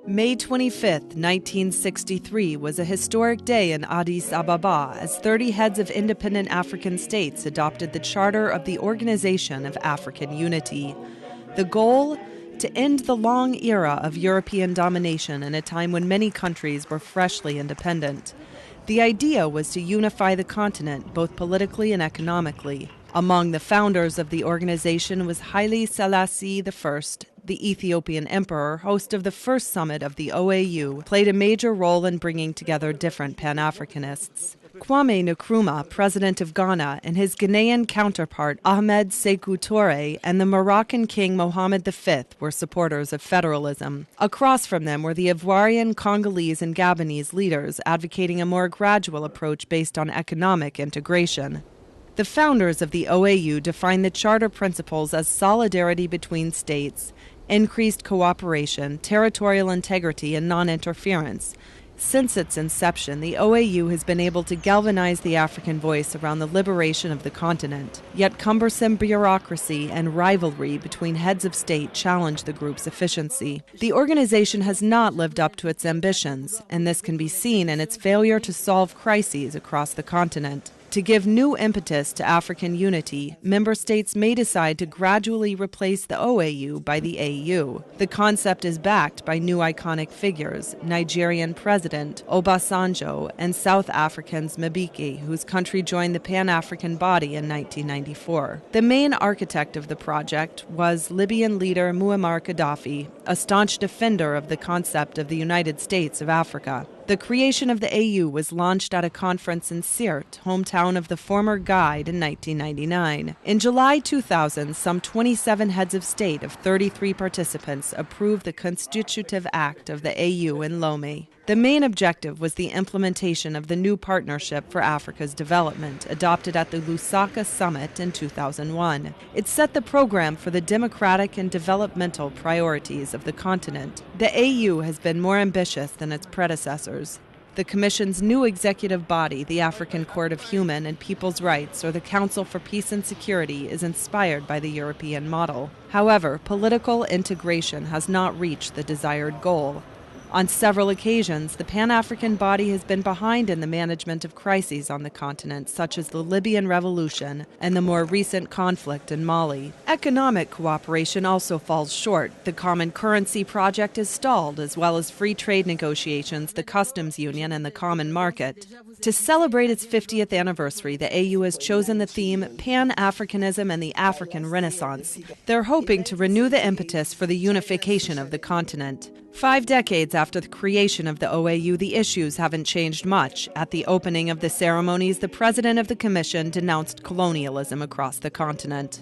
May 25, 1963 was a historic day in Addis Ababa as 30 heads of independent African states adopted the Charter of the Organization of African Unity. The goal? To end the long era of European domination in a time when many countries were freshly independent. The idea was to unify the continent both politically and economically. Among the founders of the organization was Haile Selassie I, the Ethiopian emperor, host of the first summit of the OAU, played a major role in bringing together different Pan-Africanists. Kwame Nkrumah, president of Ghana, and his Ghanaian counterpart Ahmed Sékou Touré and the Moroccan king Mohammed V were supporters of federalism. Across from them were the Ivorian, Congolese, and Gabonese leaders advocating a more gradual approach based on economic integration. The founders of the OAU defined the charter principles as solidarity between states, increased cooperation, territorial integrity, and non-interference. Since its inception, the OAU has been able to galvanize the African voice around the liberation of the continent. Yet cumbersome bureaucracy and rivalry between heads of state challenge the group's efficiency. The organization has not lived up to its ambitions, and this can be seen in its failure to solve crises across the continent. To give new impetus to African unity, member states may decide to gradually replace the OAU by the AU. The concept is backed by new iconic figures, Nigerian President Obasanjo and South African's Mbeki, whose country joined the Pan-African body in 1994. The main architect of the project was Libyan leader Muammar Gaddafi, a staunch defender of the concept of the United States of Africa. The creation of the AU was launched at a conference in Sirte, hometown of the former Guide, in 1999. In July 2000, some 27 heads of state of 33 participants approved the Constitutive Act of the AU in Lomé. The main objective was the implementation of the new Partnership for Africa's Development, adopted at the Lusaka Summit in 2001. It set the program for the democratic and developmental priorities of the continent. The AU has been more ambitious than its predecessors. The Commission's new executive body, the African Court of Human and People's Rights, or the Council for Peace and Security, is inspired by the European model. However, political integration has not reached the desired goal. On several occasions, the Pan-African body has been behind in the management of crises on the continent, such as the Libyan Revolution and the more recent conflict in Mali. Economic cooperation also falls short. The Common Currency Project is stalled, as well as free trade negotiations, the Customs Union, and the Common Market. To celebrate its 50th anniversary, the AU has chosen the theme Pan-Africanism and the African Renaissance. They're hoping to renew the impetus for the unification of the continent. 5 decades after the creation of the OAU, the issues haven't changed much. At the opening of the ceremonies, the president of the commission denounced colonialism across the continent.